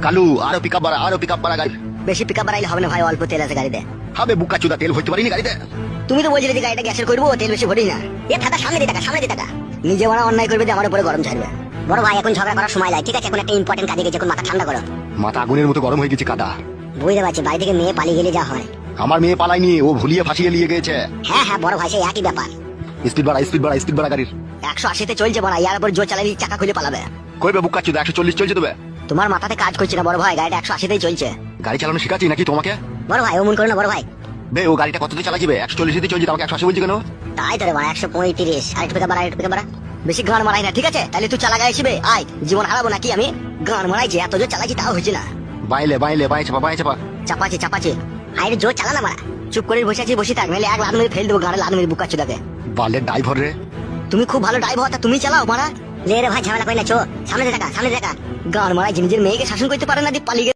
কালু আরো পিকআপ বাড়া গাড়ি। বেশি পিকআপ বাড়াইলে হবে না ভাই, অল্প তেল আছে গাড়িতে। হবে বুকা চুদা, তেল ভরতে পারিনি গাড়িতে। তুমি তো বলছিলে যে গাড়িটা গ্যাসের করবো, তেল বেশি ভরি না। এ থাকা সামনে দিয়ে টাকা নিজে ওরা অন্যায় করবে যে আমার উপরে গরম ছাড়বে। বড় ভাই এখন ঝগড়া করার সময় নাই, ঠিক আছে? এখন একটা ইম্পর্টেন্ট কাজে গেছে, এখন মাথা ঠান্ডা করো। মাথা আগুনের মতো গরম হয়ে গেছে কাদা। বুঝতে পারছি, বাড়ি থেকে মেয়ে পালিয়ে গেলে যা হয়। আমার মেয়ে পালাইনি, ও ভুলিয়ে ফাঁসিয়ে নিয়ে গেছে। হ্যাঁ বড় ভাই, সেই একই ব্যাপার। স্পিড বাড়া গাড়ির। 180-তে চলছে বড়, ইয়ার উপর জোর চালালে চাকা খুলে পালাবে। কইবে বুকা চুদা 140 চলছে তবে। তোমার মাথাতে কাজ করছে না বড় ভাই, গাড়িটা 180-তেই চলছে। গাড়ি চালানো শিখাচ্ছি নাকি তোমাকে? বড় ভাই অমন করো না বড় ভাই। বে ও গাড়িটা কততে চালাছিবে? 140-তে চলছে, আমাকে 180 বলছি কেন? তাই তো রে ভাই, 135। আরেকটু পিকআপ বাড়া। বেশি গান মারাই না, ঠিক আছে? তাহলে তুই চালা গাড়ি শিবে আয়, জীবন হারাবো নাকি আমি? গান মারাইছি, এত জোর চালাইছি তাও হয়েছে না। বাইলে বাই চাপা। চাপাচ্ছে। আরে জোর চালা না মারা, চুপ করে বসে থাক, নাহলে এক লাত মেরে ফেল দেবো গাড়ি, লাত মেরে বুকা চুদাকে। বালের ড্রাইভার রে। তুমি খুব ভালো ড্রাইভার, তা তুমি চালাও মারা। লে রে ভাই, ঝামেলা করি না, চো সামনে দেখা। গান মারাই নিজের মেয়েকে শাসন করতে পারে না, দিয়ে পালিয়ে